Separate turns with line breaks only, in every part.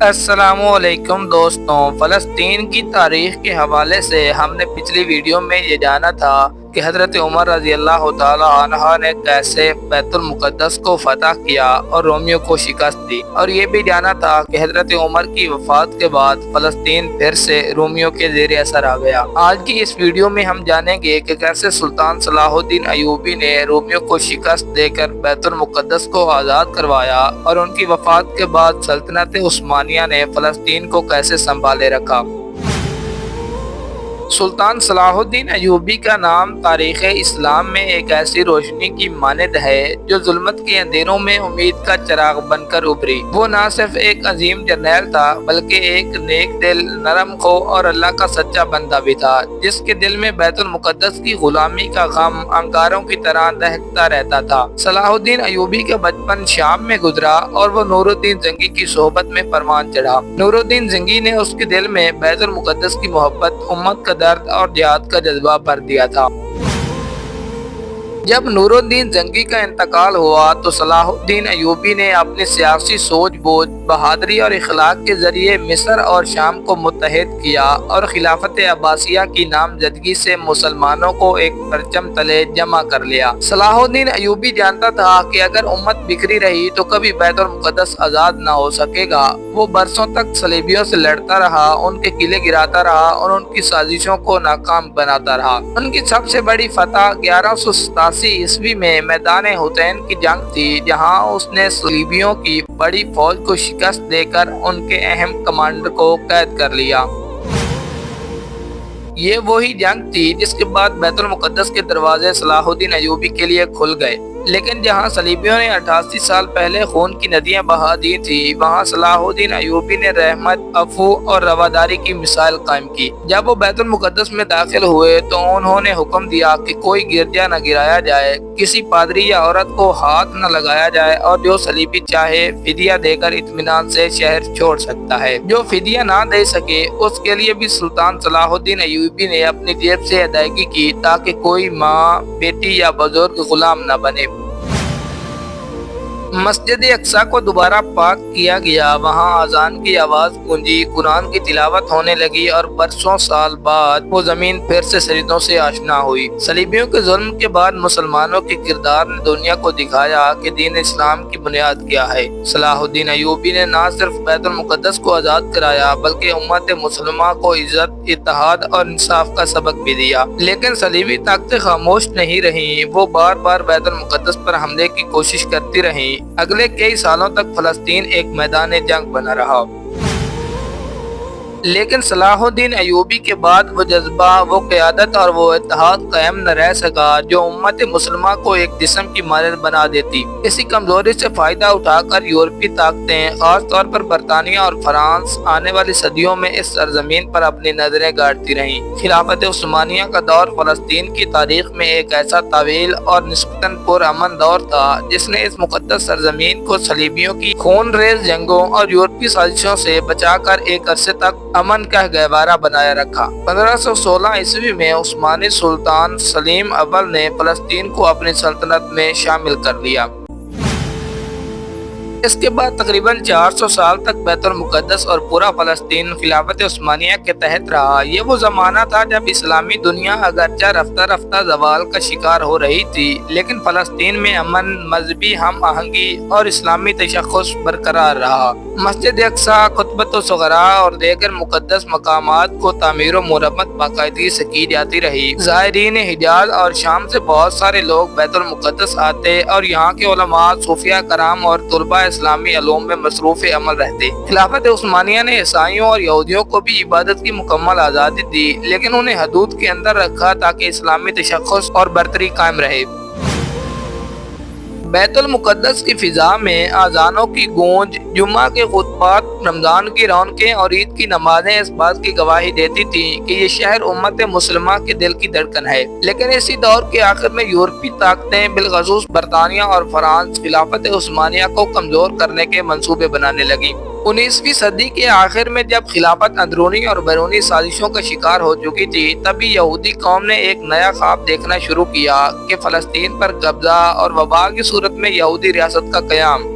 السلام علیکم دوستوں، فلسطین کی تاریخ کے حوالے سے ہم نے پچھلی ویڈیو میں یہ جانا تھا کہ حضرت عمر رضی اللہ تعالی عنہ نے کیسے بیت المقدس کو فتح کیا اور رومیوں کو شکست دی، اور یہ بھی جانا تھا کہ حضرت عمر کی وفات کے بعد فلسطین پھر سے رومیوں کے زیر اثر آ گیا۔ آج کی اس ویڈیو میں ہم جانیں گے کہ کیسے سلطان صلاح الدین ایوبی نے رومیوں کو شکست دے کر بیت المقدس کو آزاد کروایا، اور ان کی وفات کے بعد سلطنت عثمانیہ نے فلسطین کو کیسے سنبھالے رکھا۔ سلطان صلاح الدین ایوبی کا نام تاریخ اسلام میں ایک ایسی روشنی کی مانند ہے جو ظلمت کے اندھیروں میں امید کا چراغ بن کر ابھری۔ وہ نہ صرف ایک عظیم جرنیل تھا بلکہ ایک نیک دل، نرم خو اور اللہ کا سچا بندہ بھی تھا، جس کے دل میں بیت المقدس کی غلامی کا غم انگاروں کی طرح دہکتا رہتا تھا۔ صلاح الدین ایوبی کا بچپن شام میں گزرا اور وہ نور الدین زنگی کی صحبت میں پروان چڑھا۔ نور الدین زنگی نے اس کے دل میں بیت المقدس کی محبت، امت کا درد اور جہاد کا جذبہ بھر دیا تھا۔ جب نور الدین زنگی کا انتقال ہوا تو صلاح الدین ایوبی نے اپنی سیاسی سوجھ بوجھ، بہادری اور اخلاق کے ذریعے مصر اور شام کو متحد کیا اور خلافت عباسیہ کی نامزدگی سے مسلمانوں کو ایک پرچم تلے جمع کر لیا۔ صلاح الدین ایوبی جانتا تھا کہ اگر امت بکھری رہی تو کبھی بیت المقدس آزاد نہ ہو سکے گا۔ وہ برسوں تک صلیبیوں سے لڑتا رہا، ان کے قلعے گراتا رہا اور ان کی سازشوں کو ناکام بناتا رہا۔ ان کی سب سے بڑی فتح 1187 میں میدان حطین کی جنگ تھی، جہاں اس نے صلیبیوں کی بڑی فوج کو شکست دے کر ان کے اہم کمانڈر کو قید کر لیا۔ یہ وہی جنگ تھی جس کے بعد بیت المقدس کے دروازے صلاح الدین ایوبی کے لیے کھل گئے، لیکن جہاں صلیبیوں نے 88 سال پہلے خون کی ندیاں بہا دی تھی، وہاں صلاح الدین ایوبی نے رحمت، عفو اور رواداری کی مثال قائم کی۔ جب وہ بیت المقدس میں داخل ہوئے تو انہوں نے حکم دیا کہ کوئی گرجا نہ گرایا جائے، کسی پادری یا عورت کو ہاتھ نہ لگایا جائے، اور جو صلیبی چاہے فدیہ دے کر اطمینان سے شہر چھوڑ سکتا ہے۔ جو فدیہ نہ دے سکے اس کے لیے بھی سلطان صلاح الدین ایوبی نے اپنی جیب سے ادائیگی کی، تاکہ کوئی ماں، بیٹی یا بزرگ غلام نہ بنے۔ مسجد اقصیٰ کو دوبارہ پاک کیا گیا، وہاں اذان کی آواز گونجی، قرآن کی تلاوت ہونے لگی اور برسوں سال بعد وہ زمین پھر سے سجدوں سے آشنا ہوئی۔ صلیبیوں کے ظلم کے بعد مسلمانوں کے کردار نے دنیا کو دکھایا کہ دین اسلام کی بنیاد کیا ہے۔ صلاح الدین ایوبی نے نہ صرف بیت المقدس کو آزاد کرایا بلکہ امت مسلمہ کو عزت، اتحاد اور انصاف کا سبق بھی دیا۔ لیکن صلیبی طاقتیں خاموش نہیں رہیں، وہ بار بار بیت المقدس پر حملے کی کوشش کرتی رہیں۔ اگلے کئی سالوں تک فلسطین ایک میدان جنگ بنا رہا، لیکن صلاح الدین ایوبی کے بعد وہ جذبہ، وہ قیادت اور وہ اتحاد قائم نہ رہ سکا جو امت مسلمہ کو ایک جسم کی مانند بنا دیتی۔ اسی کمزوری سے فائدہ اٹھا کر یورپی طاقتیں، خاص طور پر برطانیہ اور فرانس، آنے والی صدیوں میں اس سرزمین پر اپنی نظریں گاڑتی رہیں۔ خلافت عثمانیہ کا دور فلسطین کی تاریخ میں ایک ایسا طویل اور نسبتاً پرامن دور تھا جس نے اس مقدس سرزمین کو صلیبیوں کی خون ریز جنگوں اور یورپی سازشوں سے بچا کر ایک عرصے تک امن کا گہوارہ بنائے رکھا۔ 1516 میں عثمانی سلطان سلیم اول نے فلسطین کو اپنی سلطنت میں شامل کر لیا۔ اس کے بعد تقریباً 400 سال تک بیت المقدس اور پورا فلسطین خلافت عثمانیہ کے تحت رہا۔ یہ وہ زمانہ تھا جب اسلامی دنیا اگرچہ رفتہ رفتہ زوال کا شکار ہو رہی تھی، لیکن فلسطین میں امن، مذہبی ہم آہنگی اور اسلامی تشخص برقرار رہا۔ مسجد اقصیٰ، قطبۃ الصغریٰ اور دیگر مقدس مقامات کو تعمیر و مرمت باقاعدگی سے کی جاتی رہی۔ زائرین حجاز اور شام سے بہت سارے لوگ بیت المقدس آتے اور یہاں کے علماء، صوفیہ کرام اور طلباء اسلامی علوم میں مصروف عمل رہتے۔ خلافت عثمانیہ نے عیسائیوں اور یہودیوں کو بھی عبادت کی مکمل آزادی دی، لیکن انہیں حدود کے اندر رکھا تاکہ اسلامی تشخص اور برتری قائم رہے۔ بیت المقدس کی فضا میں اذانوں کی گونج، جمعہ کے خطبات، رمضان کی رونقیں اور عید کی نمازیں اس بات کی گواہی دیتی تھیں کہ یہ شہر امت مسلمہ کے دل کی دھڑکن ہے۔ لیکن اسی دور کے آخر میں یورپی طاقتیں، بالخصوص برطانیہ اور فرانس، خلافت عثمانیہ کو کمزور کرنے کے منصوبے بنانے لگیں۔ 19ویں صدی کے آخر میں جب خلافت اندرونی اور بیرونی سازشوں کا شکار ہو چکی تھی، تبھی یہودی قوم نے ایک نیا خواب دیکھنا شروع کیا کہ فلسطین پر قبضہ اور وبا کی صورت میں یہودی ریاست کا قیام۔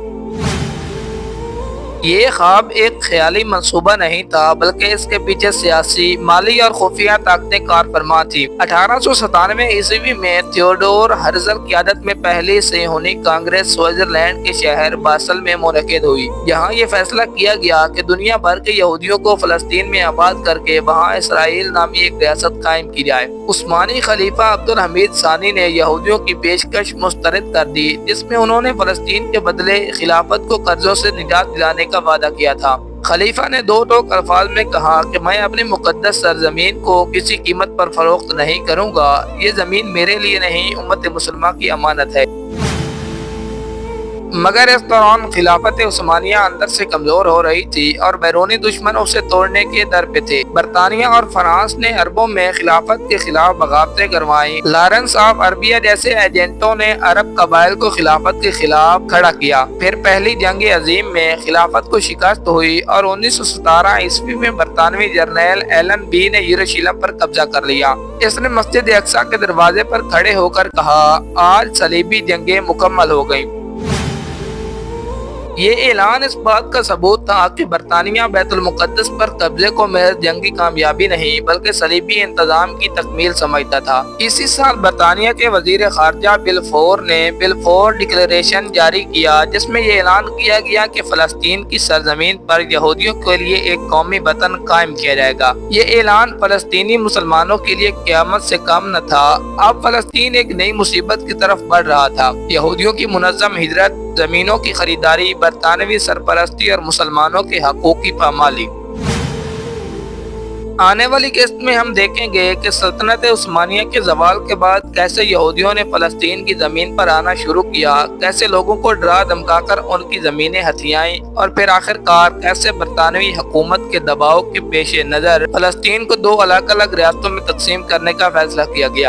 یہ خواب ایک خیالی منصوبہ نہیں تھا بلکہ اس کے پیچھے سیاسی، مالی اور خفیہ طاقتیں کار فرما تھی۔ 1897 میں تھیوڈور ہرزل قیادت میں پہلی صہیونی کانگریس سوئٹزرلینڈ کے شہر باسل میں منعقد ہوئی۔ یہاں یہ فیصلہ کیا گیا کہ دنیا بھر کے یہودیوں کو فلسطین میں آباد کر کے وہاں اسرائیل نامی ایک ریاست قائم کی جائے۔ عثمانی خلیفہ عبدالحمید ثانی نے یہودیوں کی پیشکش مسترد کر دی، جس میں انہوں نے فلسطین کے بدلے خلافت کو قرضوں سے نجات دلانے کا وعدہ کیا تھا۔ خلیفہ نے دو ٹوک الفاظ میں کہا کہ میں اپنی مقدس سرزمین کو کسی قیمت پر فروخت نہیں کروں گا، یہ زمین میرے لیے نہیں، امت مسلمہ کی امانت ہے۔ مگر اس دوران خلافت عثمانیہ اندر سے کمزور ہو رہی تھی اور بیرونی دشمن اسے توڑنے کے در پہ تھے۔ برطانیہ اور فرانس نے عربوں میں خلافت کے خلاف بغاوتیں کروائیں۔ لارنس آف عربیہ جیسے ایجنٹوں نے عرب قبائل کو خلافت کے خلاف کھڑا کیا۔ پھر پہلی جنگ عظیم میں خلافت کو شکست ہوئی اور 1917 میں برطانوی جرنیل ایلن بی نے یروشلم پر قبضہ کر لیا۔ اس نے مسجد اقصی کے دروازے پر کھڑے ہو کر کہا، آج صلیبی جنگیں مکمل ہو گئیں۔ یہ اعلان اس بات کا ثبوت تھا کہ برطانیہ بیت المقدس پر قبضے کو محض جنگی کامیابی نہیں بلکہ صلیبی انتظام کی تکمیل سمجھتا تھا۔ اسی سال برطانیہ کے وزیر خارجہ بلفور نے بلفور ڈکلیریشن جاری کیا، جس میں یہ اعلان کیا گیا کہ فلسطین کی سرزمین پر یہودیوں کے لیے ایک قومی وطن قائم کیا جائے گا۔ یہ اعلان فلسطینی مسلمانوں کے لیے قیامت سے کم نہ تھا۔ اب فلسطین ایک نئی مصیبت کی طرف بڑھ رہا تھا۔ یہودیوں کی منظم ہجرت، زمینوں کی خریداری، برطانوی سرپرستی اور مسلمانوں کے حقوق کی پامالی۔ آنے والی قسط میں ہم دیکھیں گے کہ سلطنت عثمانیہ کے زوال کے بعد کیسے یہودیوں نے فلسطین کی زمین پر آنا شروع کیا، کیسے لوگوں کو ڈرا دھمکا کر ان کی زمینیں ہتھیائیں، اور پھر آخر کار کیسے برطانوی حکومت کے دباؤ کے پیش نظر فلسطین کو دو الگ الگ ریاستوں میں تقسیم کرنے کا فیصلہ کیا گیا۔